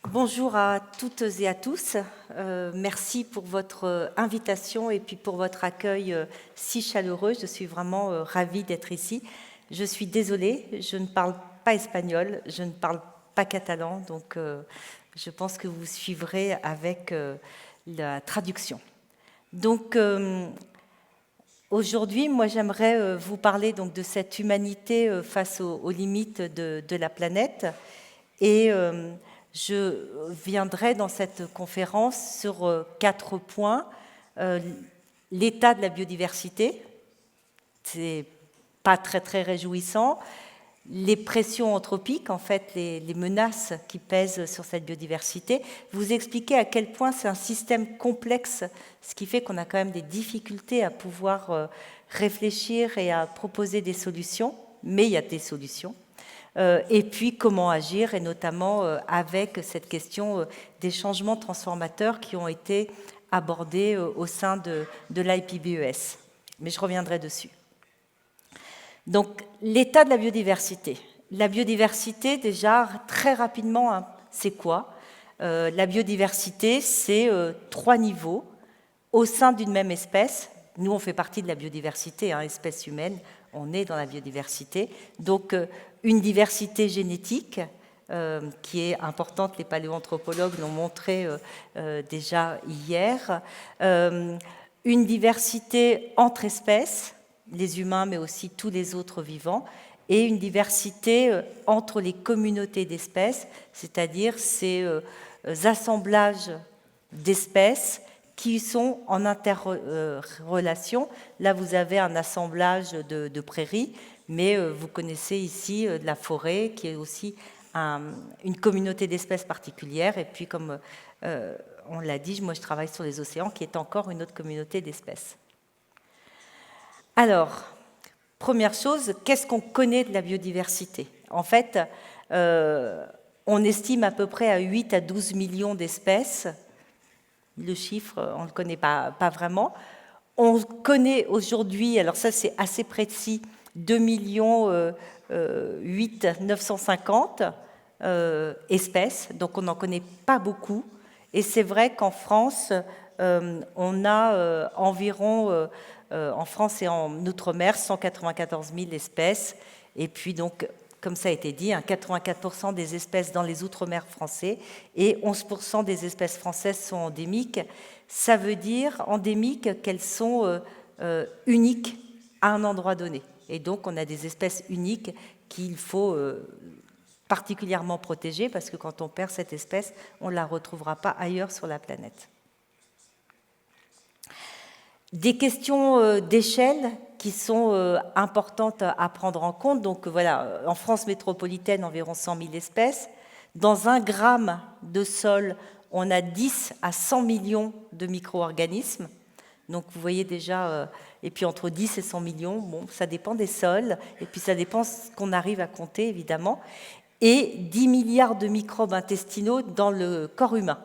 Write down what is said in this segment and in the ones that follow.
Bonjour à toutes et à tous. Merci pour votre invitation et puis pour votre accueil si chaleureux. Je suis vraiment ravie d'être ici. Je suis désolée, je ne parle pas espagnol, je ne parle pas catalan, donc je pense que vous suivrez avec la traduction. Donc aujourd'hui, moi j'aimerais vous parler donc de cette humanité face aux limites de la planète et je viendrai dans cette conférence sur 4 points. L'état de la biodiversité, c'est pas très réjouissant. Les pressions anthropiques, en fait, les menaces qui pèsent sur cette biodiversité. Vous expliquer à quel point c'est un système complexe, ce qui fait qu'on a quand même des difficultés à pouvoir réfléchir et à proposer des solutions, mais il y a des solutions. Et puis comment agir, et notamment avec cette question des changements transformateurs qui ont été abordés au sein de l'IPBES. Mais je reviendrai dessus. Donc, l'état de la biodiversité. La biodiversité, déjà, très rapidement, hein, c'est quoi ? La biodiversité, c'est 3 niveaux au sein d'une même espèce. Nous, on fait partie de la biodiversité, hein, espèce humaine, on est dans la biodiversité. Donc, une diversité génétique qui est importante, les paléoanthropologues l'ont montré déjà hier. Une diversité entre espèces, les humains, mais aussi tous les autres vivants, et une diversité entre les communautés d'espèces, c'est-à-dire ces assemblages d'espèces qui sont en interrelation. Là, vous avez un assemblage de prairies, mais vous connaissez ici de la forêt, qui est aussi une communauté d'espèces particulière. Et puis, comme on l'a dit, moi, je travaille sur les océans, qui est encore une autre communauté d'espèces. Alors, première chose, qu'est-ce qu'on connaît de la biodiversité ? En fait, on estime à peu près à 8 à 12 millions d'espèces. Le chiffre, on ne le connaît pas vraiment. On connaît aujourd'hui, alors ça c'est assez précis, 2 8 950 espèces, donc on n'en connaît pas beaucoup. Et c'est vrai qu'en France, on a environ, en France et en Outre-mer, 194 000 espèces. Et puis donc, comme ça a été dit, 84% des espèces dans les Outre-mer français et 11% des espèces françaises sont endémiques. Ça veut dire endémiques qu'elles sont uniques à un endroit donné. Et donc, on a des espèces uniques qu'il faut particulièrement protéger parce que quand on perd cette espèce, on ne la retrouvera pas ailleurs sur la planète. Des questions d'échelle qui sont importantes à prendre en compte. Donc voilà, en France métropolitaine, environ 100 000 espèces. Dans 1 gramme de sol, on a 10 à 100 millions de micro-organismes. Donc vous voyez déjà, et puis entre 10 et 100 millions, bon, ça dépend des sols, et puis ça dépend ce qu'on arrive à compter, évidemment. Et 10 milliards de microbes intestinaux dans le corps humain.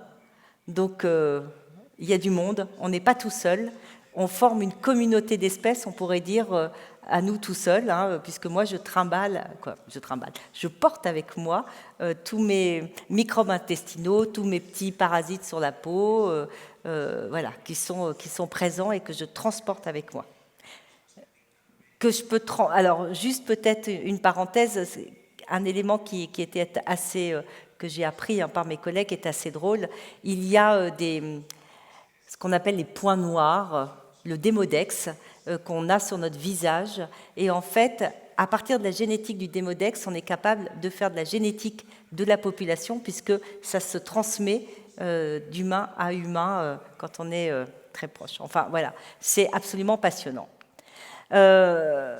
Donc il y a du monde, on n'est pas tout seul. On forme une communauté d'espèces, on pourrait dire, à nous tout seuls, hein, puisque moi je porte avec moi tous mes microbes intestinaux, tous mes petits parasites sur la peau, voilà, qui sont présents et que je transporte avec moi. Alors, juste peut-être une parenthèse, un élément qui était assez, que j'ai appris par mes collègues, est assez drôle. Il y a ce qu'on appelle les points noirs, le démodex, qu'on a sur notre visage. Et en fait, à partir de la génétique du démodex, on est capable de faire de la génétique de la population, puisque ça se transmet d'humain à humain quand on est très proche. Enfin, voilà, c'est absolument passionnant. À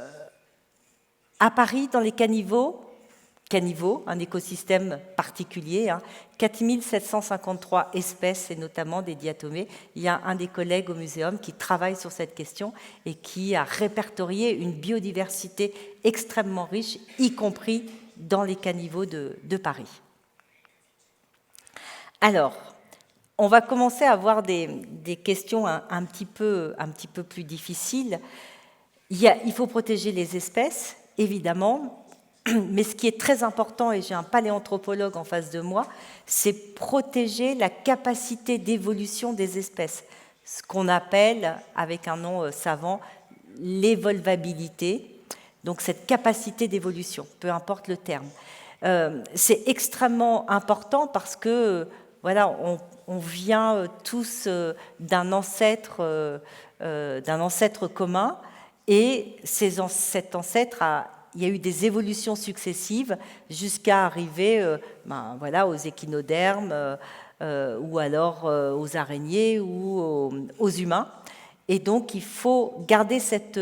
Paris, dans les caniveaux, un écosystème particulier, 4753 espèces et notamment des diatomées. Il y a un des collègues au muséum qui travaille sur cette question et qui a répertorié une biodiversité extrêmement riche, y compris dans les caniveaux de Paris. Alors, on va commencer à avoir des questions un petit peu plus difficiles. Il faut protéger les espèces, évidemment. Mais ce qui est très important, et j'ai un paléanthropologue en face de moi, c'est protéger la capacité d'évolution des espèces, ce qu'on appelle, avec un nom savant, l'évolvabilité, donc cette capacité d'évolution, peu importe le terme. C'est extrêmement important parce que voilà, on vient tous d'un ancêtre commun, et cet ancêtre il y a eu des évolutions successives jusqu'à arriver voilà, aux échinodermes ou alors aux araignées ou aux humains. Et donc, il faut garder cette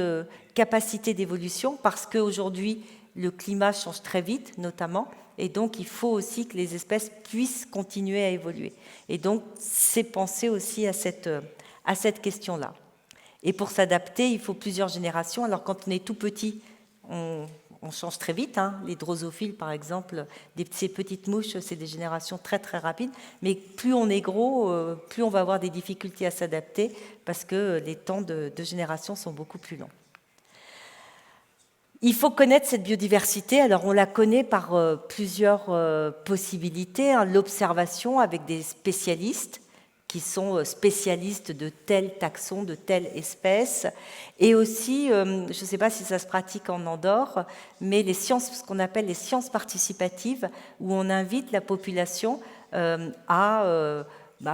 capacité d'évolution parce qu'aujourd'hui, le climat change très vite, notamment, et donc il faut aussi que les espèces puissent continuer à évoluer. Et donc, c'est penser aussi à cette question-là. Et pour s'adapter, il faut plusieurs générations. Alors, quand on est tout petit, on change très vite. Hein. Les drosophiles, par exemple, ces petites mouches, c'est des générations très, très rapides. Mais plus on est gros, plus on va avoir des difficultés à s'adapter parce que les temps de génération sont beaucoup plus longs. Il faut connaître cette biodiversité. Alors, on la connaît par plusieurs possibilités. Hein. L'observation avec des spécialistes qui sont spécialistes de tel taxon, de telle espèce, et aussi, je ne sais pas si ça se pratique en Andorre, mais les sciences, ce qu'on appelle les sciences participatives, où on invite la population à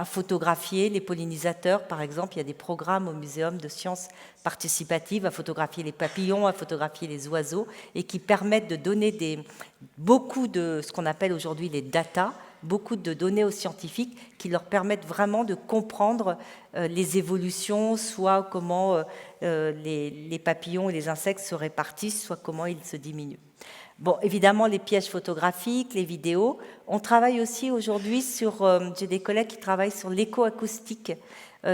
photographier les pollinisateurs, par exemple. Il y a des programmes au Muséum de sciences participatives à photographier les papillons, à photographier les oiseaux, et qui permettent de donner beaucoup de ce qu'on appelle aujourd'hui les data, beaucoup de données aux scientifiques qui leur permettent vraiment de comprendre les évolutions, soit comment les papillons et les insectes se répartissent, soit comment ils se diminuent. Bon, évidemment, les pièges photographiques, les vidéos. On travaille aussi aujourd'hui j'ai des collègues qui travaillent sur l'écoacoustique.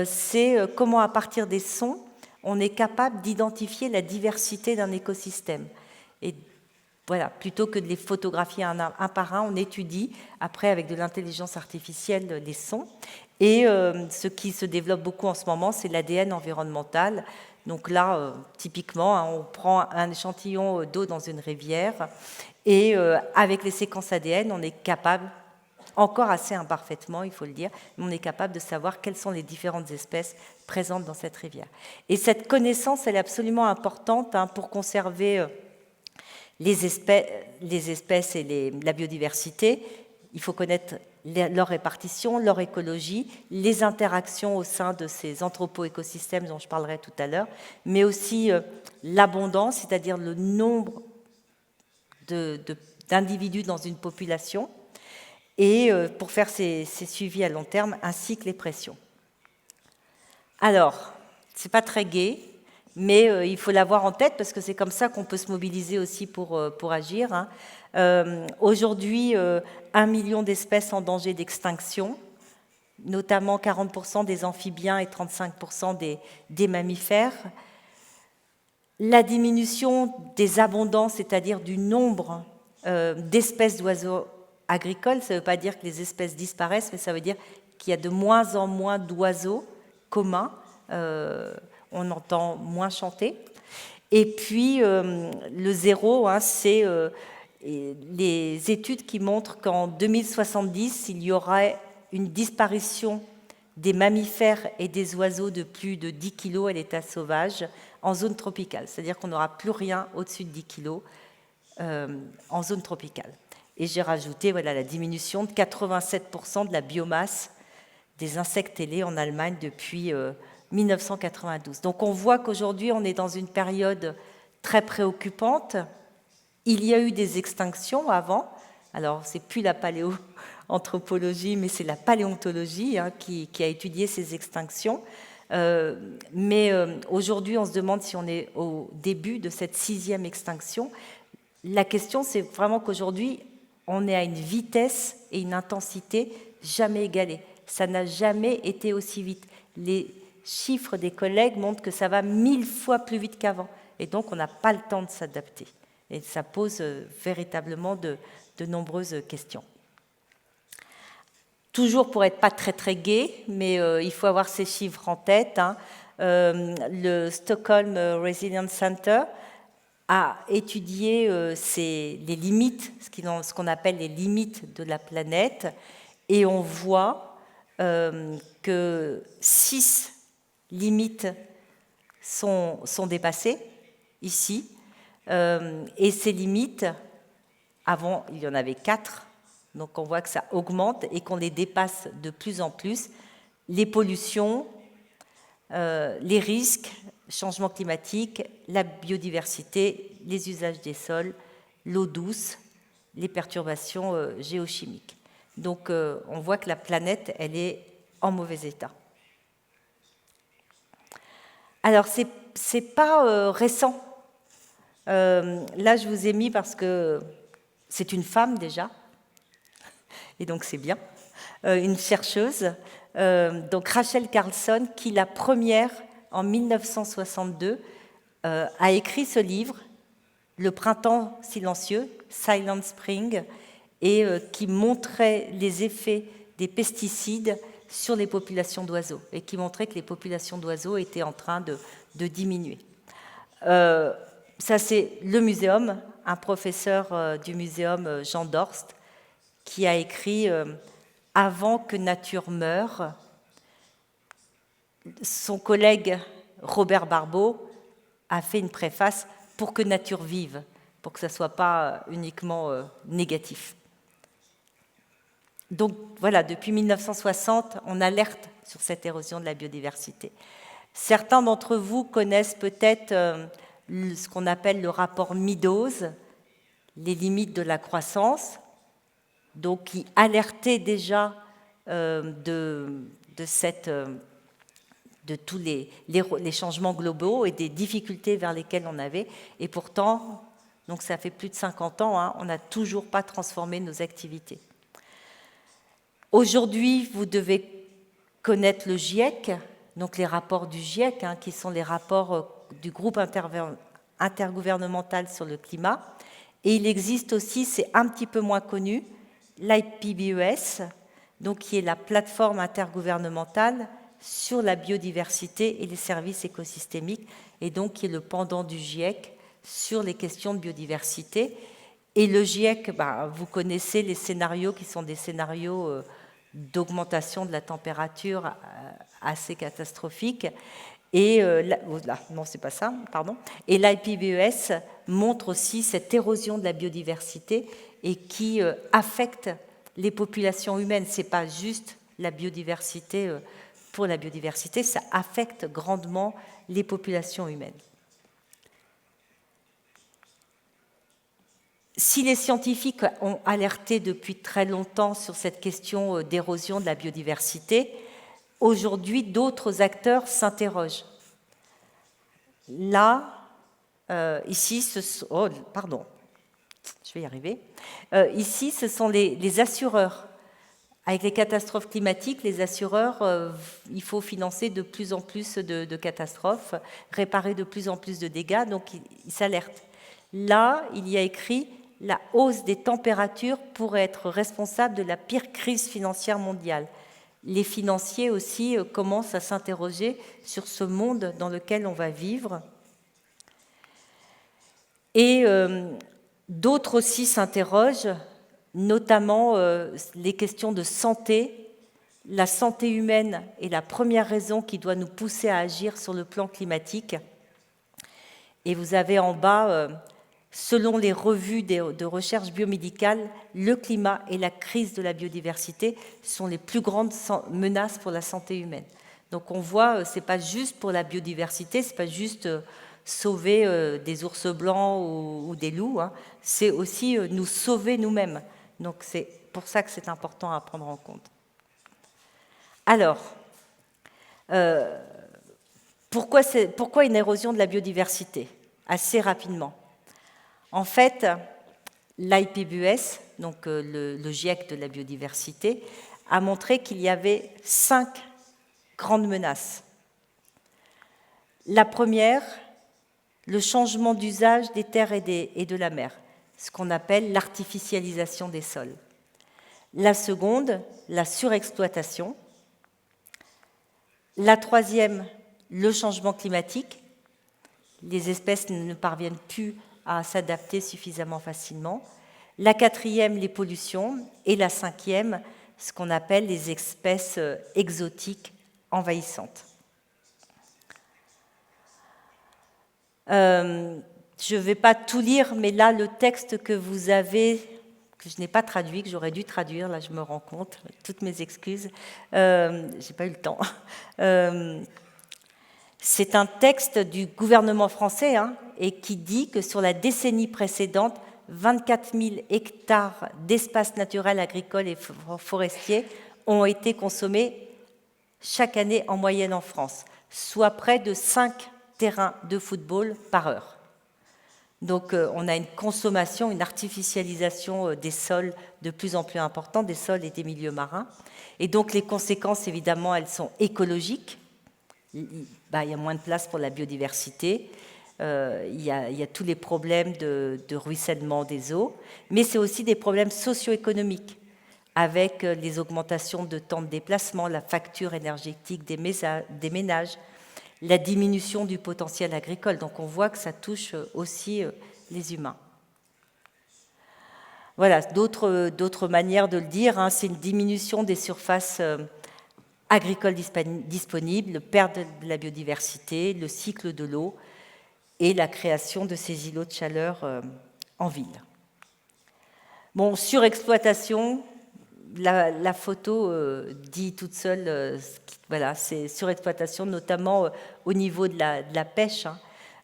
C'est comment, à partir des sons, on est capable d'identifier la diversité d'un écosystème. Et voilà, plutôt que de les photographier un par un, on étudie, après avec de l'intelligence artificielle, les sons. Et ce qui se développe beaucoup en ce moment, c'est l'ADN environnemental. Donc là, typiquement, hein, on prend un échantillon d'eau dans une rivière et avec les séquences ADN, on est capable, encore assez imparfaitement, il faut le dire, mais on est capable de savoir quelles sont les différentes espèces présentes dans cette rivière. Et cette connaissance, elle est absolument importante hein, pour conserver les espèces et la biodiversité. Il faut connaître leur répartition, leur écologie, les interactions au sein de ces anthropo-écosystèmes dont je parlerai tout à l'heure, mais aussi l'abondance, c'est-à-dire le nombre d'individus dans une population, et pour faire ces suivis à long terme, ainsi que les pressions. Alors, ce n'est pas très gai, mais il faut l'avoir en tête parce que c'est comme ça qu'on peut se mobiliser aussi pour agir. Hein. Aujourd'hui, 1 million d'espèces en danger d'extinction, notamment 40% des amphibiens et 35% des mammifères. La diminution des abondances, c'est-à-dire du nombre d'espèces d'oiseaux agricoles, ça ne veut pas dire que les espèces disparaissent, mais ça veut dire qu'il y a de moins en moins d'oiseaux communs. On entend moins chanter. Et puis, le zéro, hein, c'est les études qui montrent qu'en 2070, il y aurait une disparition des mammifères et des oiseaux de plus de 10 kg à l'état sauvage en zone tropicale. C'est-à-dire qu'on n'aura plus rien au-dessus de 10 kg en zone tropicale. Et j'ai rajouté voilà, la diminution de 87% de la biomasse des insectes ailés en Allemagne depuis 1992. Donc on voit qu'aujourd'hui, on est dans une période très préoccupante. Il y a eu des extinctions avant. Alors, ce n'est plus la paléoanthropologie, mais c'est la paléontologie hein, qui a étudié ces extinctions. Mais aujourd'hui, on se demande si on est au début de cette 6e extinction. La question, c'est vraiment qu'aujourd'hui, on est à une vitesse et une intensité jamais égalées. Ça n'a jamais été aussi vite. Les chiffres des collègues montrent que ça va 1000 fois plus vite qu'avant. Et donc, on n'a pas le temps de s'adapter. Et ça pose véritablement de nombreuses questions. Toujours pour être pas très très gai, mais il faut avoir ces chiffres en tête. Hein. Le Stockholm Resilience Center a étudié les limites, ce qu'on appelle les limites de la planète, et on voit que 6 limites sont dépassées ici, et ces limites, avant il y en avait 4, donc on voit que ça augmente et qu'on les dépasse de plus en plus. Les pollutions, les risques, changement climatique, la biodiversité, les usages des sols, l'eau douce, les perturbations géochimiques. Donc on voit que la planète, elle est en mauvais état. Alors c'est pas récent. Là je vous ai mis parce que c'est une femme déjà, et donc c'est bien, une chercheuse, donc Rachel Carlson, qui la première, en 1962, a écrit ce livre, Le printemps silencieux, Silent Spring, et qui montrait les effets des pesticides sur les populations d'oiseaux, et qui montrait que les populations d'oiseaux étaient en train de diminuer. Ça, c'est le muséum, un professeur du muséum, Jean Dorst, qui a écrit « Avant que nature meure ». Son collègue Robert Barbeau a fait une préface « Pour que nature vive », pour que ça ne soit pas uniquement négatif. Donc voilà, depuis 1960, on alerte sur cette érosion de la biodiversité. Certains d'entre vous connaissent peut-être ce qu'on appelle le rapport Meadows, les limites de la croissance, donc qui alertait déjà de tous les changements globaux et des difficultés vers lesquelles on avait. Et pourtant, donc ça fait plus de 50 ans, hein, on n'a toujours pas transformé nos activités. Aujourd'hui, vous devez connaître le GIEC, donc les rapports du GIEC, hein, qui sont les rapports du groupe intergouvernemental sur le climat. Et il existe aussi, c'est un petit peu moins connu, l'IPBES, donc qui est la plateforme intergouvernementale sur la biodiversité et les services écosystémiques, et donc qui est le pendant du GIEC sur les questions de biodiversité. Et le GIEC, vous connaissez les scénarios qui sont des scénarios d'augmentation de la température assez catastrophiques. Et non, c'est pas ça, pardon. Et l'IPBES montre aussi cette érosion de la biodiversité et qui affecte les populations humaines. C'est pas juste la biodiversité pour la biodiversité, ça affecte grandement les populations humaines. Si les scientifiques ont alerté depuis très longtemps sur cette question d'érosion de la biodiversité, aujourd'hui, d'autres acteurs s'interrogent. Là, ici, pardon, je vais y arriver. Ici, ce sont les assureurs. Avec les catastrophes climatiques, les assureurs, il faut financer de plus en plus de catastrophes, réparer de plus en plus de dégâts, donc ils s'alertent. Là, il y a écrit « La hausse des températures pourrait être responsable de la pire crise financière mondiale ». Les financiers aussi commencent à s'interroger sur ce monde dans lequel on va vivre. Et d'autres aussi s'interrogent, notamment les questions de santé. La santé humaine est la première raison qui doit nous pousser à agir sur le plan climatique. Et vous avez en bas, selon les revues de recherche biomédicale, le climat et la crise de la biodiversité sont les plus grandes menaces pour la santé humaine. Donc on voit, ce n'est pas juste pour la biodiversité, ce n'est pas juste sauver des ours blancs ou des loups, hein, c'est aussi nous sauver nous-mêmes. Donc c'est pour ça que c'est important à prendre en compte. Alors, pourquoi une érosion de la biodiversité? Assez rapidement. En fait, l'IPBES, donc le GIEC de la biodiversité, a montré qu'il y avait 5 grandes menaces. La première, le changement d'usage des terres et de la mer, ce qu'on appelle l'artificialisation des sols. La seconde, la surexploitation. La troisième, le changement climatique. Les espèces ne parviennent plus à s'adapter suffisamment facilement. La quatrième, les pollutions. Et la cinquième, ce qu'on appelle les espèces exotiques envahissantes. Je ne vais pas tout lire, mais là, le texte que vous avez, que je n'ai pas traduit, que j'aurais dû traduire, là je me rends compte, toutes mes excuses, j'ai pas eu le temps. C'est un texte du gouvernement français et qui dit que sur la décennie précédente, 24 000 hectares d'espaces naturels, agricoles et forestiers ont été consommés chaque année en moyenne en France, soit près de 5 terrains de football par heure. Donc on a une consommation, une artificialisation des sols de plus en plus importante, des sols et des milieux marins. Et donc les conséquences, évidemment, elles sont écologiques. Il y a moins de place pour la biodiversité. Il y a tous les problèmes de ruissellement des eaux, mais c'est aussi des problèmes socio-économiques, avec les augmentations de temps de déplacement, la facture énergétique des ménages, la diminution du potentiel agricole. Donc on voit que ça touche aussi les humains. Voilà, d'autres manières de le dire, c'est une diminution des surfaces agricoles disponibles, le perte de la biodiversité, le cycle de l'eau et la création de ces îlots de chaleur en ville. Bon, surexploitation, la photo dit toute seule, voilà, c'est surexploitation, notamment au niveau de la pêche.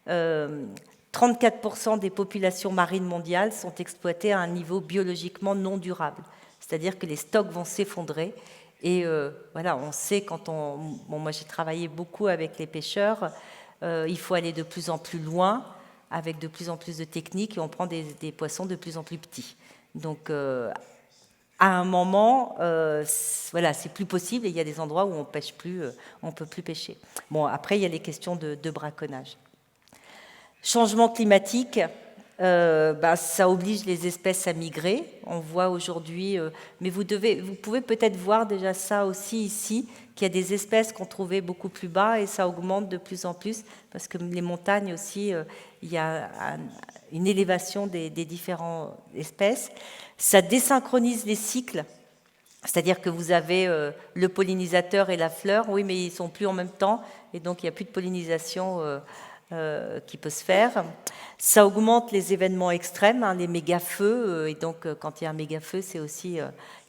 34% des populations marines mondiales sont exploitées à un niveau biologiquement non durable. C'est-à-dire que les stocks vont s'effondrer. Et voilà, on sait quand on... Bon, moi, j'ai travaillé beaucoup avec les pêcheurs. Il faut aller de plus en plus loin, avec de plus en plus de techniques, et on prend des poissons de plus en plus petits. Donc, à un moment, voilà, c'est plus possible, et il y a des endroits où on pêche plus, on peut plus pêcher. Bon, après, il y a les questions de braconnage. Changement climatique, ça oblige les espèces à migrer. On voit aujourd'hui, mais vous pouvez peut-être voir déjà ça aussi ici, qu'il y a des espèces qu'on trouvait beaucoup plus bas et ça augmente de plus en plus parce que les montagnes aussi, il y a une élévation des différentes espèces. Ça désynchronise les cycles, c'est-à-dire que vous avez le pollinisateur et la fleur, oui, mais ils ne sont plus en même temps et donc il n'y a plus de pollinisation qui peut se faire. Ça augmente les événements extrêmes, les méga-feux, et donc quand il y a un méga-feu, c'est aussi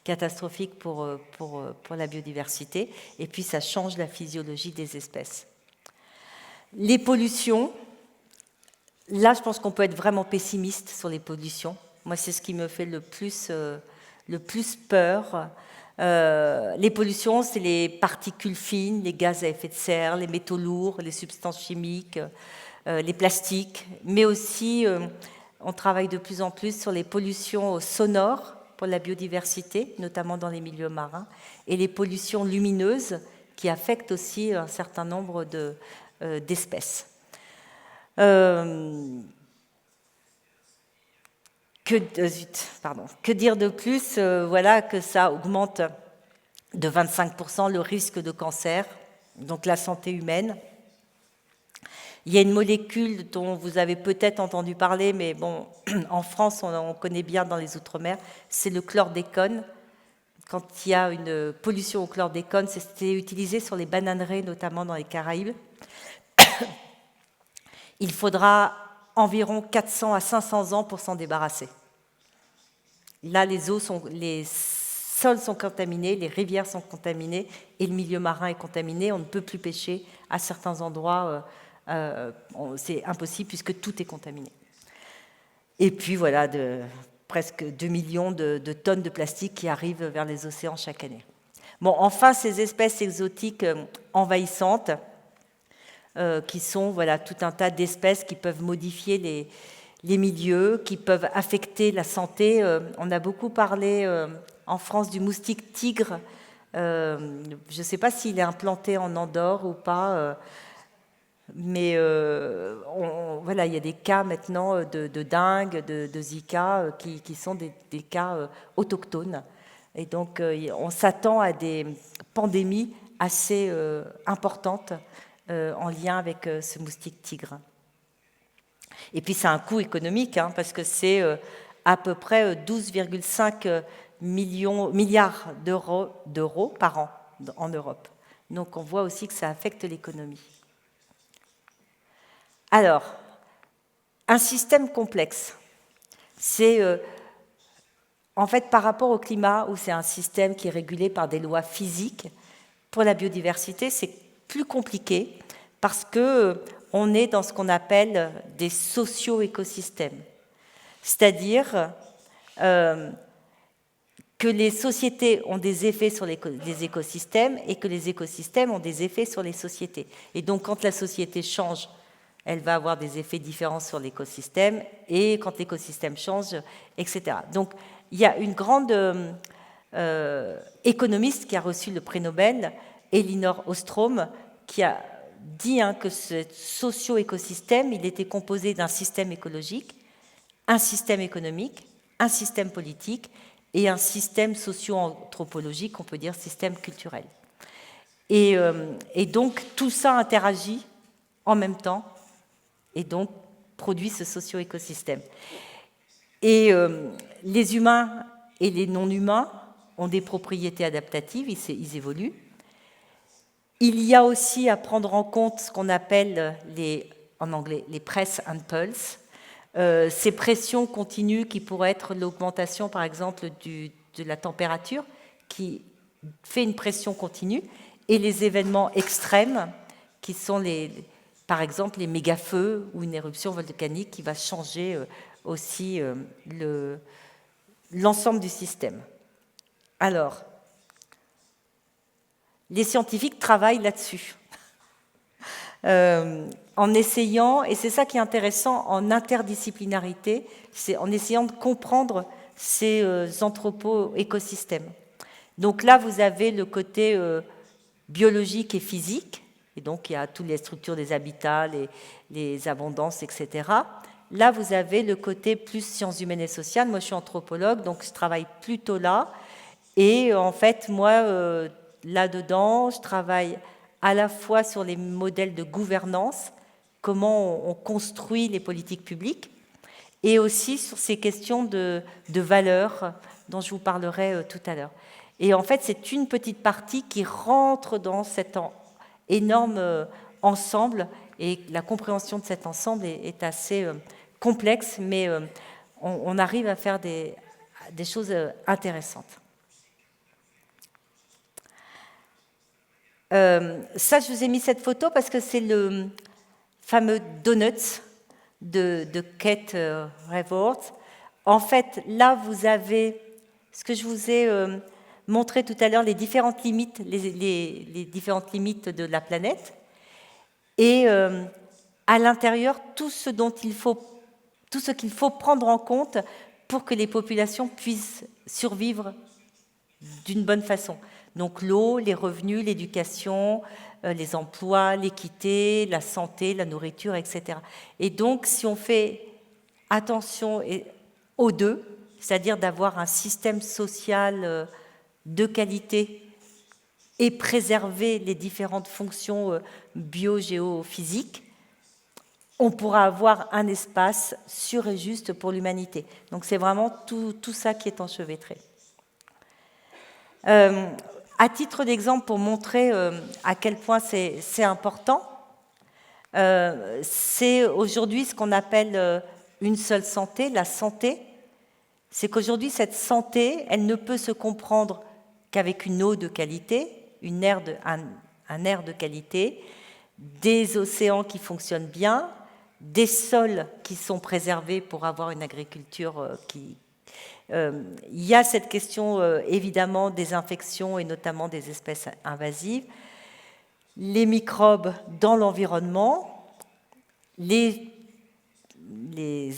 catastrophique pour la biodiversité, et puis ça change la physiologie des espèces. Les pollutions, là je pense qu'on peut être vraiment pessimiste sur les pollutions. Moi c'est ce qui me fait le plus peur. Les pollutions, c'est les particules fines, les gaz à effet de serre, les métaux lourds, les substances chimiques, les plastiques, mais aussi on travaille de plus en plus sur les pollutions sonores pour la biodiversité, notamment dans les milieux marins, et les pollutions lumineuses qui affectent aussi un certain nombre d'espèces. Que dire de plus? Voilà que ça augmente de 25% le risque de cancer, donc la santé humaine. Il y a une molécule dont vous avez peut-être entendu parler, mais bon, en France, on connaît bien dans les Outre-mer, c'est le chlordécone. Quand il y a une pollution au chlordécone, c'était utilisé sur les bananeraies, notamment dans les Caraïbes. Il faudra environ 400 à 500 ans pour s'en débarrasser. Là, les sols sont contaminés, les rivières sont contaminées et le milieu marin est contaminé. On ne peut plus pêcher à certains endroits. C'est impossible puisque tout est contaminé. Et puis voilà, presque 2 millions de tonnes de plastique qui arrivent vers les océans chaque année. Bon, enfin, ces espèces exotiques envahissantes, qui sont voilà, tout un tas d'espèces qui peuvent modifier les milieux, qui peuvent affecter la santé. On a beaucoup parlé en France du moustique tigre. Je ne sais pas s'il est implanté en Andorre ou pas. Mais voilà, il y a des cas maintenant de dengue, de Zika, qui sont des cas autochtones. Et donc, on s'attend à des pandémies assez importantes en lien avec ce moustique tigre. Et puis c'est un coût économique, hein, parce que c'est à peu près 12,5 milliards d'euros par an en Europe. Donc on voit aussi que ça affecte l'économie. Alors, un système complexe, c'est en fait par rapport au climat, où c'est un système qui est régulé par des lois physiques, pour la biodiversité, c'est plus compliqué parce qu'on est dans ce qu'on appelle des socio-écosystèmes. C'est-à-dire que les sociétés ont des effets sur les écosystèmes et que les écosystèmes ont des effets sur les sociétés. Et donc, quand la société change, elle va avoir des effets différents sur l'écosystème, et quand l'écosystème change, etc. Donc, il y a une grande économiste qui a reçu le prix Nobel, Elinor Ostrom, qui a dit que ce socio-écosystème, il était composé d'un système écologique, un système économique, un système politique et un système socio-anthropologique, on peut dire système culturel. Et donc, tout ça interagit en même temps et donc produit ce socio-écosystème. Et les humains et les non-humains ont des propriétés adaptatives, ils évoluent. Il y a aussi à prendre en compte ce qu'on appelle en anglais les press and pulse, ces pressions continues qui pourraient être l'augmentation, par exemple, de la température, qui fait une pression continue, et les événements extrêmes, qui sont par exemple les méga-feux ou une éruption volcanique qui va changer aussi l'ensemble du système. Alors, les scientifiques travaillent là-dessus, en essayant, et c'est ça qui est intéressant en interdisciplinarité, c'est en essayant de comprendre ces anthropo-écosystèmes. Donc là, vous avez le côté biologique et physique, et donc il y a toutes les structures des habitats, les abondances, etc. Là, vous avez le côté plus sciences humaines et sociales. Moi, je suis anthropologue, donc je travaille plutôt là. Et en fait, moi, là-dedans, je travaille à la fois sur les modèles de gouvernance, comment on construit les politiques publiques, et aussi sur ces questions de valeurs dont je vous parlerai tout à l'heure. Et en fait, c'est une petite partie qui rentre dans cet énorme ensemble, et la compréhension de cet ensemble est assez complexe, mais on arrive à faire des choses intéressantes. Ça, je vous ai mis cette photo parce que c'est le fameux Donuts de Kate Raworth. En fait, là, vous avez ce que je vous ai montré tout à l'heure, les différentes limites, les différentes limites de la planète, et à l'intérieur, tout ce qu'il faut prendre en compte pour que les populations puissent survivre d'une bonne façon. Donc l'eau, les revenus, l'éducation, les emplois, l'équité, la santé, la nourriture, etc. Et donc, si on fait attention aux deux, c'est-à-dire d'avoir un système social de qualité et préserver les différentes fonctions bio-géophysiques, on pourra avoir un espace sûr et juste pour l'humanité. Donc c'est vraiment tout ça qui est enchevêtré. À titre d'exemple, pour montrer à quel point c'est important, c'est aujourd'hui ce qu'on appelle une seule santé, la santé. C'est qu'aujourd'hui, cette santé, elle ne peut se comprendre qu'avec une eau de qualité, un air de qualité, des océans qui fonctionnent bien, des sols qui sont préservés pour avoir une agriculture qui... Il y a cette question, évidemment, des infections et notamment des espèces invasives, les microbes dans l'environnement, les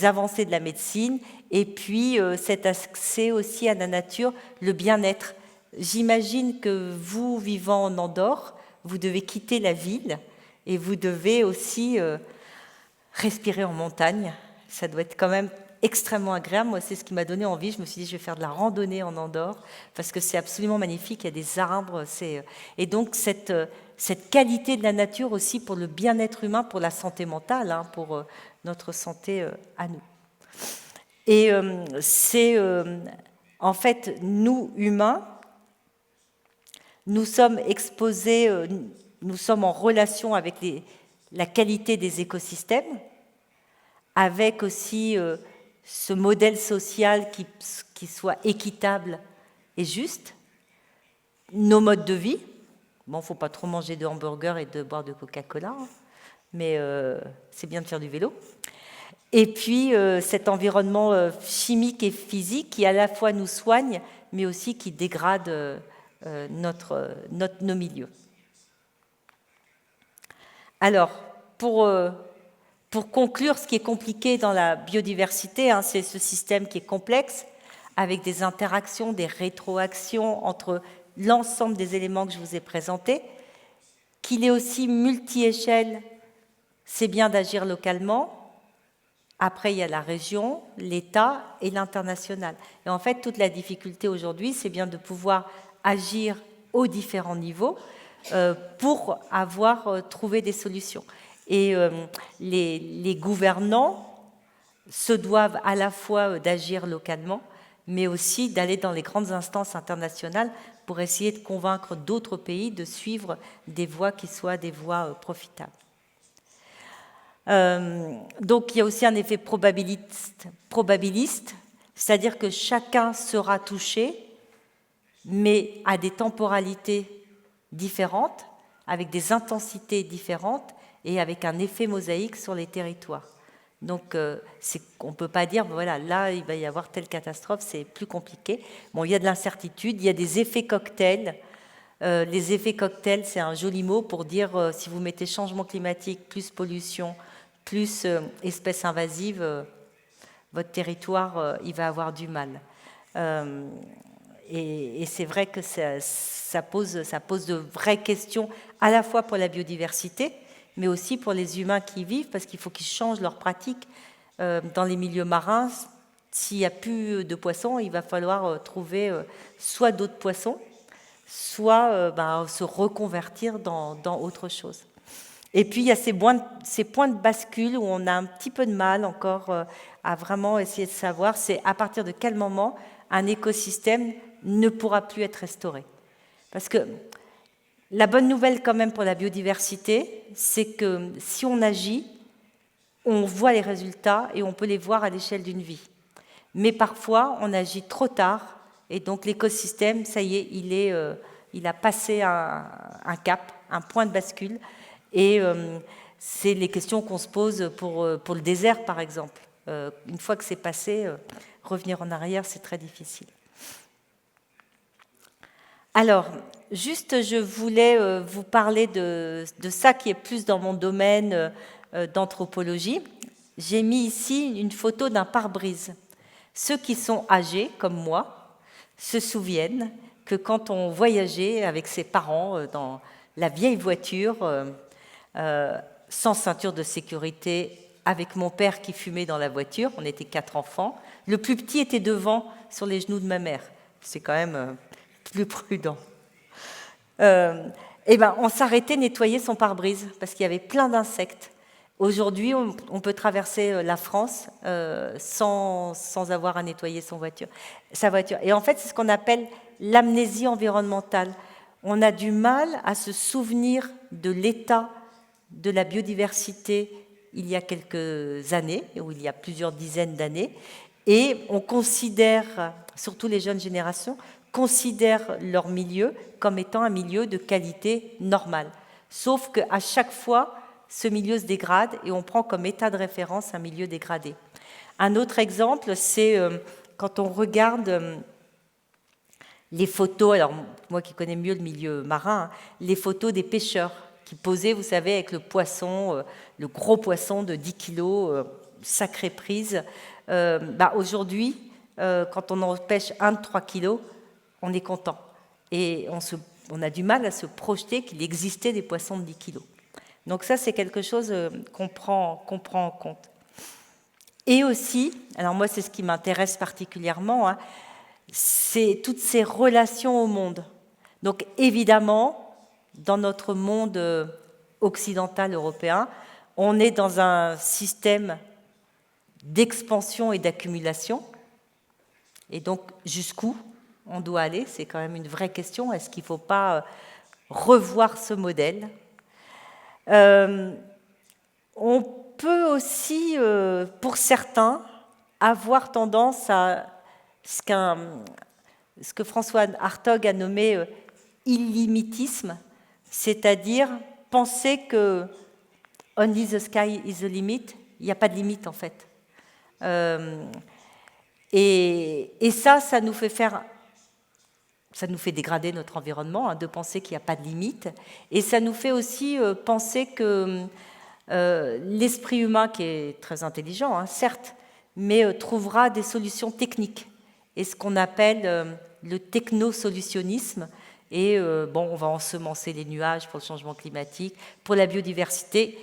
avancées de la médecine, et puis cet accès aussi à la nature, le bien-être. J'imagine que vous, vivant en Andorre, vous devez quitter la ville et vous devez aussi respirer en montagne. Ça doit être quand même extrêmement agréable. Moi, c'est ce qui m'a donné envie. Je me suis dit, je vais faire de la randonnée en Andorre parce que c'est absolument magnifique. Il y a des arbres. Et donc, cette qualité de la nature aussi pour le bien-être humain, pour la santé mentale, hein, pour notre santé à nous. Et c'est en fait, nous, humains, nous sommes exposés, nous sommes en relation avec la qualité des écosystèmes, avec aussi ce modèle social qui soit équitable et juste, nos modes de vie. Bon, il ne faut pas trop manger de hamburgers et de boire de Coca-Cola, hein, mais c'est bien de faire du vélo. Et puis cet environnement chimique et physique qui à la fois nous soigne, mais aussi qui dégrade nos milieux. Alors, pour conclure, ce qui est compliqué dans la biodiversité, hein, c'est ce système qui est complexe, avec des interactions, des rétroactions entre l'ensemble des éléments que je vous ai présentés, qu'il est aussi multi-échelle, c'est bien d'agir localement. Après, il y a la région, l'État et l'international. Et en fait, toute la difficulté aujourd'hui, c'est bien de pouvoir agir aux différents niveaux pour avoir trouvé des solutions. Et les gouvernants se doivent à la fois d'agir localement, mais aussi d'aller dans les grandes instances internationales pour essayer de convaincre d'autres pays de suivre des voies qui soient des voies profitables. Donc il y a aussi un effet probabiliste, c'est-à-dire que chacun sera touché, mais à des temporalités différentes, avec des intensités différentes et avec un effet mosaïque sur les territoires. Donc on ne peut pas dire, voilà, là il va y avoir telle catastrophe, c'est plus compliqué. Bon, il y a de l'incertitude, il y a des effets cocktails. Les effets cocktails, c'est un joli mot pour dire si vous mettez changement climatique plus pollution, plus espèces invasives, votre territoire, il va avoir du mal. Et c'est vrai que ça pose de vraies questions, à la fois pour la biodiversité, mais aussi pour les humains qui y vivent, parce qu'il faut qu'ils changent leurs pratiques. Dans les milieux marins, s'il n'y a plus de poissons, il va falloir trouver soit d'autres poissons, soit se reconvertir dans autre chose. Et puis, il y a ces points de bascule où on a un petit peu de mal encore à vraiment essayer de savoir c'est à partir de quel moment un écosystème ne pourra plus être restauré. Parce que la bonne nouvelle quand même pour la biodiversité, c'est que si on agit, on voit les résultats et on peut les voir à l'échelle d'une vie. Mais parfois, on agit trop tard et donc l'écosystème, ça y est, il a passé un cap, un point de bascule. Et c'est les questions qu'on se pose pour le désert, par exemple. Une fois que c'est passé, revenir en arrière, c'est très difficile. Alors, juste, je voulais vous parler de ça qui est plus dans mon domaine d'anthropologie. J'ai mis ici une photo d'un pare-brise. Ceux qui sont âgés, comme moi, se souviennent que quand on voyageait avec ses parents dans la vieille voiture, sans ceinture de sécurité, avec mon père qui fumait dans la voiture, on était 4 enfants. Le plus petit était devant, sur les genoux de ma mère. C'est quand même plus prudent. On s'arrêtait nettoyer son pare-brise parce qu'il y avait plein d'insectes. Aujourd'hui, on peut traverser la France sans avoir à nettoyer sa voiture. Et en fait, c'est ce qu'on appelle l'amnésie environnementale. On a du mal à se souvenir de l'état de la biodiversité il y a quelques années, ou il y a plusieurs dizaines d'années, et on considère, surtout les jeunes générations, considèrent leur milieu comme étant un milieu de qualité normale. Sauf qu'à chaque fois, ce milieu se dégrade et on prend comme état de référence un milieu dégradé. Un autre exemple, c'est quand on regarde les photos, alors moi qui connais mieux le milieu marin, les photos des pêcheurs qui posaient, vous savez, avec le poisson, le gros poisson de 10 kilos, sacrée prise. Aujourd'hui, quand on en pêche 1 de 3 kilos, on est content. Et on a du mal à se projeter qu'il existait des poissons de 10 kilos. Donc ça, c'est quelque chose qu'on prend en compte. Et aussi, alors moi c'est ce qui m'intéresse particulièrement, hein, c'est toutes ces relations au monde. Donc évidemment, dans notre monde occidental européen, on est dans un système d'expansion et d'accumulation. Et donc jusqu'où on doit aller, c'est quand même une vraie question. Est-ce qu'il ne faut pas revoir ce modèle? On peut aussi, pour certains, avoir tendance à ce que François Hartog a nommé illimitisme, c'est-à-dire penser que only the sky is the limit, il n'y a pas de limite en fait. Et ça nous fait dégrader notre environnement, hein, de penser qu'il n'y a pas de limite. Et ça nous fait aussi penser que l'esprit humain, qui est très intelligent, hein, certes, mais trouvera des solutions techniques. Et ce qu'on appelle le technosolutionnisme. Et on va ensemencer les nuages pour le changement climatique, pour la biodiversité.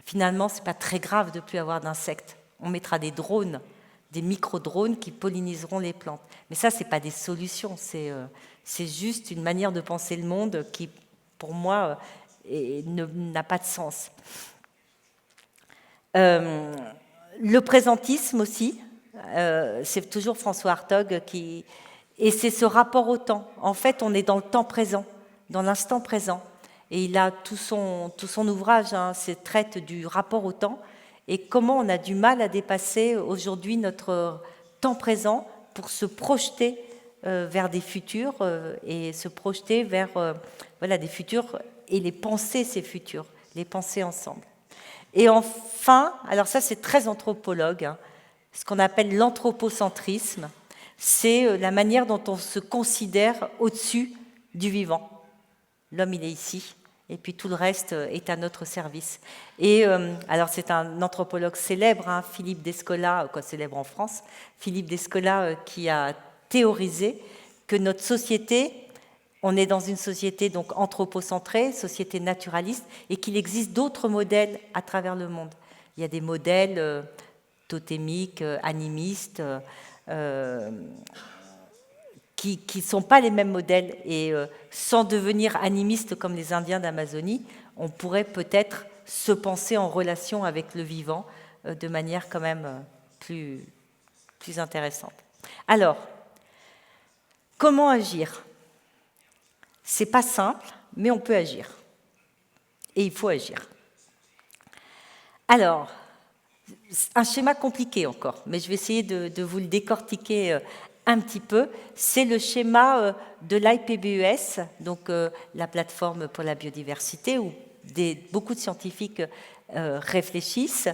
Finalement, ce n'est pas très grave de ne plus avoir d'insectes. On mettra des drones, des micro-drones qui polliniseront les plantes. Mais ça, ce n'est pas des solutions, c'est juste une manière de penser le monde qui, pour moi, n'a pas de sens. Le présentisme aussi, c'est toujours François Hartog qui... Et c'est ce rapport au temps. En fait, on est dans le temps présent, dans l'instant présent. Et il a tout son ouvrage, hein, traite du rapport au temps et comment on a du mal à dépasser aujourd'hui notre temps présent pour se projeter vers des futurs et se projeter vers des futurs et les penser ces futurs, les penser ensemble. Et enfin, alors ça c'est très anthropologue, hein, ce qu'on appelle l'anthropocentrisme, c'est la manière dont on se considère au-dessus du vivant. L'homme, il est ici, et puis tout le reste est à notre service. Et alors c'est un anthropologue célèbre, hein, Philippe Descola, célèbre en France, Philippe Descola qui a théorisé que notre société, on est dans une société donc anthropocentrée, société naturaliste, et qu'il existe d'autres modèles à travers le monde. Il y a des modèles totémiques, animistes, qui ne sont pas les mêmes modèles. Et sans devenir animiste comme les Indiens d'Amazonie, on pourrait peut-être se penser en relation avec le vivant de manière quand même plus intéressante. Alors, comment agir? C'est pas simple, mais on peut agir. Et il faut agir. Alors, un schéma compliqué encore, mais je vais essayer de vous le décortiquer un petit peu. C'est le schéma de l'IPBES, donc la plateforme pour la biodiversité, où beaucoup de scientifiques réfléchissent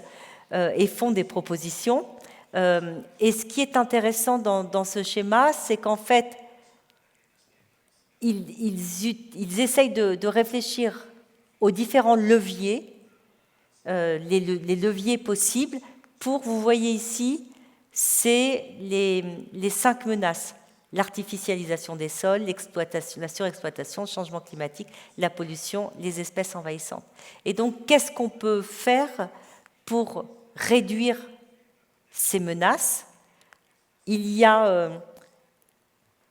et font des propositions. Et ce qui est intéressant dans ce schéma, c'est qu'en fait, ils essayent de réfléchir aux différents leviers, les leviers possibles pour, vous voyez ici, c'est les 5 menaces. L'artificialisation des sols, la surexploitation, le changement climatique, la pollution, les espèces envahissantes. Et donc, qu'est-ce qu'on peut faire pour réduire ces menaces? Il y a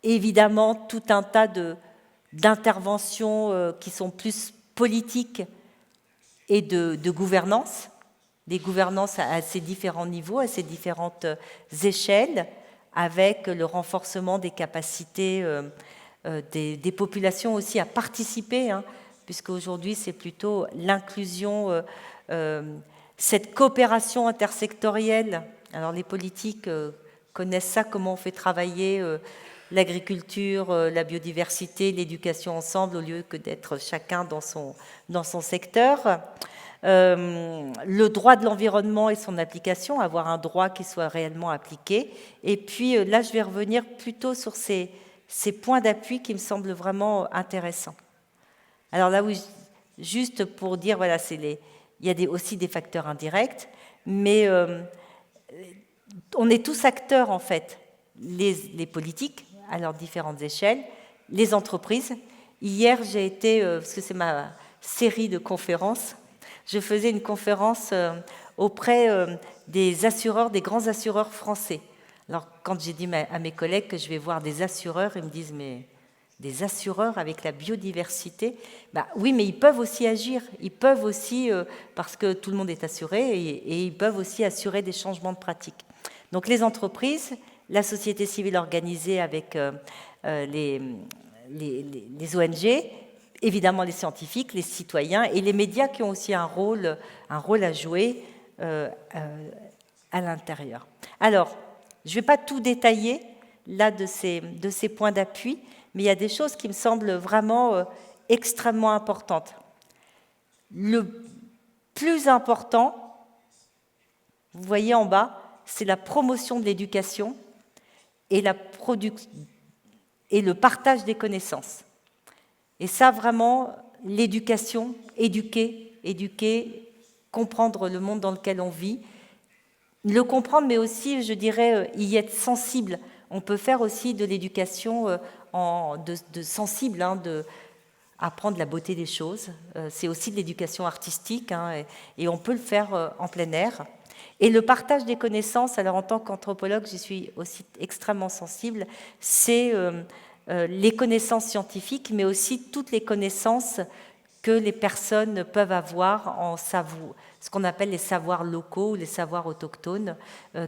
évidemment tout un tas d'interventions qui sont plus politiques et de gouvernance, des gouvernances à ces différents niveaux, à ces différentes échelles, avec le renforcement des capacités des populations aussi à participer, hein, puisque aujourd'hui c'est plutôt l'inclusion, cette coopération intersectorielle. Alors les politiques connaissent ça, comment on fait travailler l'agriculture, la biodiversité, l'éducation ensemble, au lieu que d'être chacun dans son secteur. Le droit de l'environnement et son application, avoir un droit qui soit réellement appliqué. Et puis là, je vais revenir plutôt sur ces points d'appui qui me semblent vraiment intéressants. Alors là, oui, juste pour dire, voilà, il y a aussi des facteurs indirects, mais on est tous acteurs, en fait, les politiques, à leurs différentes échelles, les entreprises. Hier, j'ai été, parce que c'est ma série de conférences, je faisais une conférence auprès des assureurs, des grands assureurs français. Alors, quand j'ai dit à mes collègues que je vais voir des assureurs, ils me disent, mais des assureurs avec la biodiversité, oui, mais ils peuvent aussi agir, ils peuvent aussi, parce que tout le monde est assuré, et ils peuvent aussi assurer des changements de pratiques. Donc les entreprises, la société civile organisée avec les ONG, évidemment les scientifiques, les citoyens et les médias qui ont aussi un rôle à jouer à l'intérieur. Alors, je ne vais pas tout détailler là de ces points d'appui, mais il y a des choses qui me semblent vraiment extrêmement importantes. Le plus important, vous voyez en bas, c'est la promotion de l'éducation et le partage des connaissances. Et ça, vraiment, l'éducation, éduquer, comprendre le monde dans lequel on vit, le comprendre, mais aussi, je dirais, y être sensible. On peut faire aussi de l'éducation de sensible, de apprendre la beauté des choses. C'est aussi de l'éducation artistique, et on peut le faire en plein air. Et le partage des connaissances, alors en tant qu'anthropologue, j'y suis aussi extrêmement sensible, c'est les connaissances scientifiques, mais aussi toutes les connaissances que les personnes peuvent avoir en savoir, ce qu'on appelle les savoirs locaux ou les savoirs autochtones,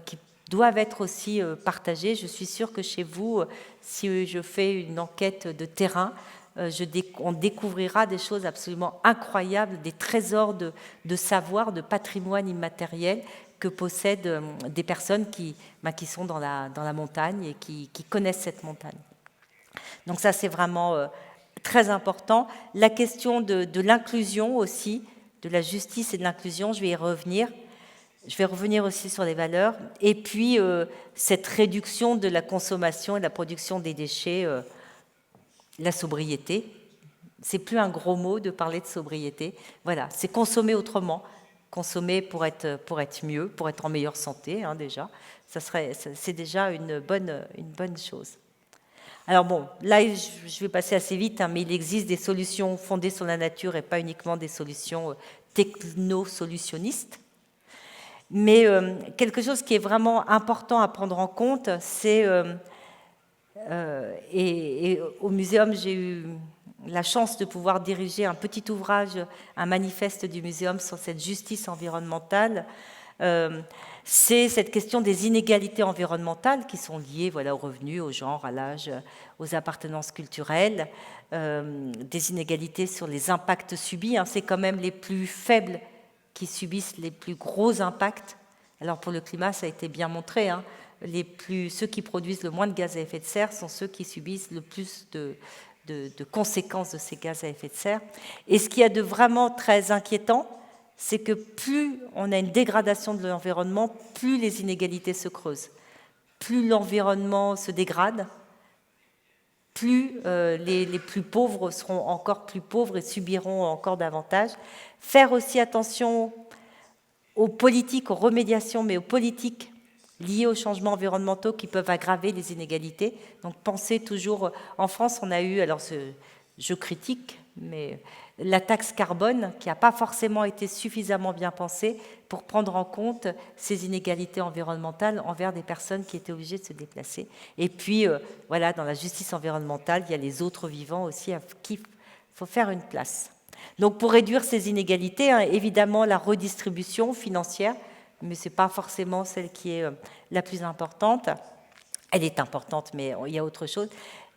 qui doivent être aussi partagés. Je suis sûre que chez vous, si je fais une enquête de terrain, on découvrira des choses absolument incroyables, des trésors de savoir, de patrimoine immatériel que possèdent des personnes qui sont dans la montagne et qui connaissent cette montagne. Donc ça, c'est vraiment très important. La question de l'inclusion aussi, de la justice et de l'inclusion, je vais y revenir. Je vais revenir aussi sur les valeurs. Et puis, cette réduction de la consommation et de la production des déchets, la sobriété. C'est plus un gros mot de parler de sobriété. Voilà, c'est consommer autrement. Consommer pour être mieux, pour être en meilleure santé, déjà. C'est déjà une bonne chose. Alors bon, là, je vais passer assez vite, mais il existe des solutions fondées sur la nature et pas uniquement des solutions techno-solutionnistes. Mais quelque chose qui est vraiment important à prendre en compte, c'est, et au muséum, j'ai eu la chance de pouvoir diriger un petit ouvrage, un manifeste du muséum sur cette justice environnementale. C'est cette question des inégalités environnementales qui sont liées aux revenus, au genre, à l'âge, aux appartenances culturelles, des inégalités sur les impacts subis. C'est quand même les plus faibles qui subissent les plus gros impacts. Alors pour le climat, ça a été bien montré. Ceux qui produisent le moins de gaz à effet de serre sont ceux qui subissent le plus de conséquences de ces gaz à effet de serre. Et ce qu'il y a de vraiment très inquiétant, c'est que plus on a une dégradation de l'environnement, plus les inégalités se creusent. Plus l'environnement se dégrade, plus les plus pauvres seront encore plus pauvres et subiront encore davantage. Faire aussi attention aux politiques, aux remédiations, mais aux politiques liées aux changements environnementaux qui peuvent aggraver les inégalités. Donc pensez toujours, en France on a eu, alors je critique, mais la taxe carbone qui n'a pas forcément été suffisamment bien pensée pour prendre en compte ces inégalités environnementales envers des personnes qui étaient obligées de se déplacer. Et puis, dans la justice environnementale, il y a les autres vivants aussi à qui il faut faire une place. Donc, pour réduire ces inégalités, évidemment, la redistribution financière, mais ce n'est pas forcément celle qui est la plus importante. Elle est importante, mais il y a autre chose.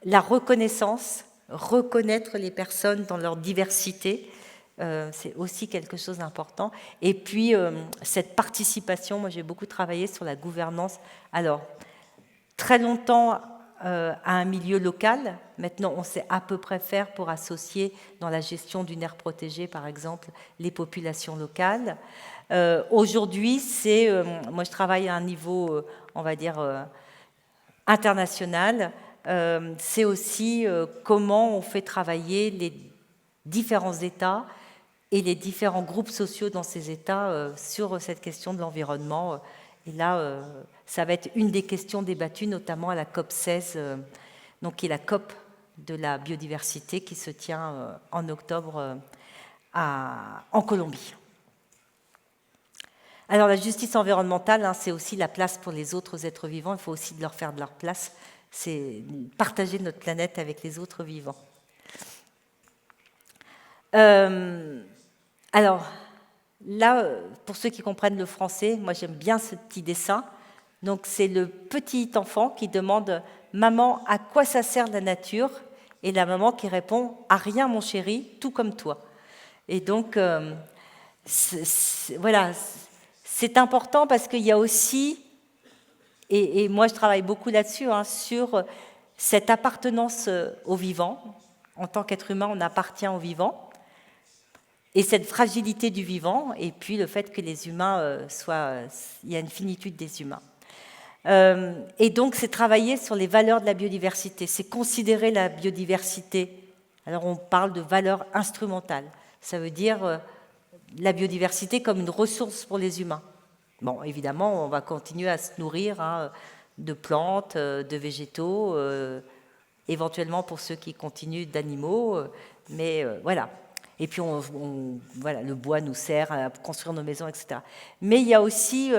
La reconnaissance, reconnaître les personnes dans leur diversité, c'est aussi quelque chose d'important. Et puis, cette participation, moi j'ai beaucoup travaillé sur la gouvernance. Alors, très longtemps à un milieu local, maintenant on sait à peu près faire pour associer dans la gestion d'une aire protégée, par exemple, les populations locales. Aujourd'hui, moi je travaille à un niveau, on va dire, international. C'est aussi comment on fait travailler les différents États et les différents groupes sociaux dans ces États sur cette question de l'environnement. Et là, ça va être une des questions débattues, notamment à la COP 16, donc qui est la COP de la biodiversité qui se tient en octobre en Colombie. Alors la justice environnementale, hein, c'est aussi la place pour les autres êtres vivants, il faut aussi leur faire de leur place, c'est partager notre planète avec les autres vivants. Alors, là, pour ceux qui comprennent le français, moi j'aime bien ce petit dessin. Donc c'est le petit enfant qui demande « Maman, à quoi ça sert la nature ?» Et la maman qui répond « À rien mon chéri, tout comme toi ». Et donc, voilà, c'est important parce qu'il y a aussi, et moi je travaille beaucoup là-dessus, hein, sur cette appartenance au vivant. En tant qu'être humain, on appartient au vivant. Et cette fragilité du vivant, et puis le fait que les humains il y a une finitude des humains. Et donc, c'est travailler sur les valeurs de la biodiversité, c'est considérer la biodiversité. Alors, on parle de valeurs instrumentales. Ça veut dire la biodiversité comme une ressource pour les humains. Bon, évidemment, on va continuer à se nourrir hein, de plantes, de végétaux, éventuellement pour ceux qui continuent d'animaux, mais voilà. Et puis, voilà, le bois nous sert à construire nos maisons, etc. Mais il y a aussi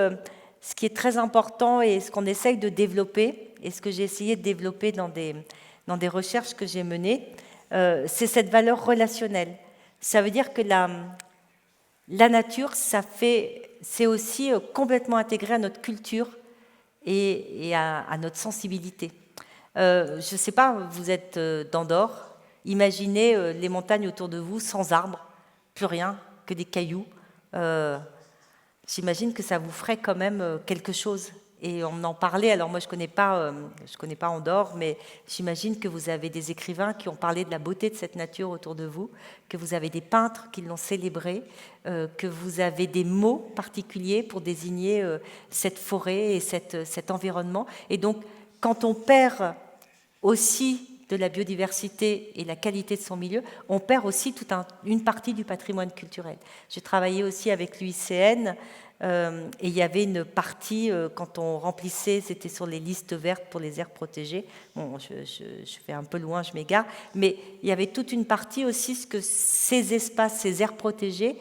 ce qui est très important et ce qu'on essaye de développer, et ce que j'ai essayé de développer dans des recherches que j'ai menées, c'est cette valeur relationnelle. Ça veut dire que la nature, c'est aussi complètement intégré à notre culture et à notre sensibilité. Je ne sais pas, vous êtes d'Andorre, imaginez les montagnes autour de vous sans arbres, plus rien, que des cailloux. J'imagine que ça vous ferait quand même quelque chose. Et on en parlait, alors moi je connais pas Andorre, mais j'imagine que vous avez des écrivains qui ont parlé de la beauté de cette nature autour de vous, que vous avez des peintres qui l'ont célébrée, que vous avez des mots particuliers pour désigner cette forêt et cet environnement. Et donc, quand on perd aussi de la biodiversité et la qualité de son milieu, on perd aussi toute une partie du patrimoine culturel. J'ai travaillé aussi avec l'UICN et il y avait une partie, quand on remplissait, c'était sur les listes vertes pour les aires protégées. Bon, je vais un peu loin, je m'égare, mais il y avait toute une partie aussi, ce que ces espaces, ces aires protégées,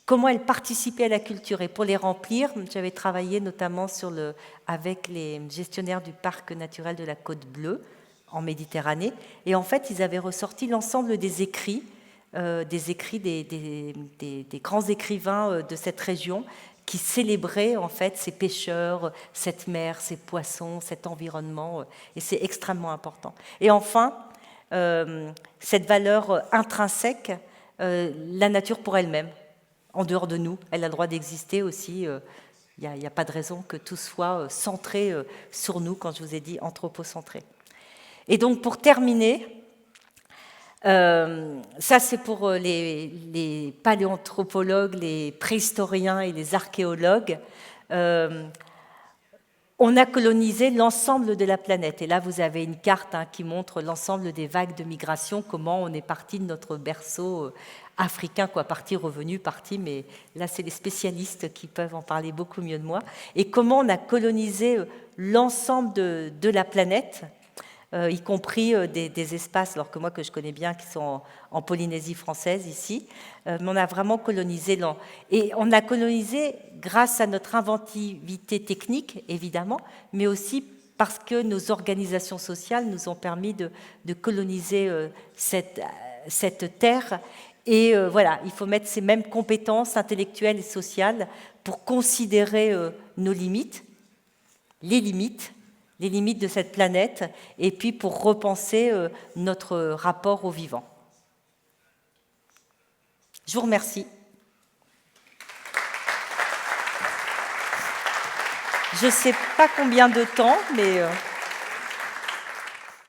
comment elles participaient à la culture. Et pour les remplir, j'avais travaillé notamment avec les gestionnaires du parc naturel de la Côte Bleue, en Méditerranée. Et en fait, ils avaient ressorti l'ensemble des écrits des grands écrivains de cette région qui célébraient en fait ces pêcheurs, cette mer, ces poissons, cet environnement. Et c'est extrêmement important. Et enfin, cette valeur intrinsèque, la nature pour elle-même, en dehors de nous, elle a le droit d'exister aussi. Il n'y a pas de raison que tout soit centré sur nous, quand je vous ai dit anthropocentré. Et donc, pour terminer, ça c'est pour les paléanthropologues, les préhistoriens et les archéologues. On a colonisé l'ensemble de la planète. Et là, vous avez une carte qui montre l'ensemble des vagues de migration, comment on est parti de notre berceau africain, quoi, parti, revenu, parti, mais là, c'est les spécialistes qui peuvent en parler beaucoup mieux de moi. Et comment on a colonisé l'ensemble de la planète, y compris des espaces, alors que moi que je connais bien, qui sont en Polynésie française ici, mais on a vraiment colonisé. Et on a colonisé grâce à notre inventivité technique, évidemment, mais aussi parce que nos organisations sociales nous ont permis de coloniser cette terre. Et voilà, il faut mettre ces mêmes compétences intellectuelles et sociales pour considérer nos limites, les limites de cette planète, et puis pour repenser notre rapport au vivant. Je vous remercie. Je ne sais pas combien de temps, mais...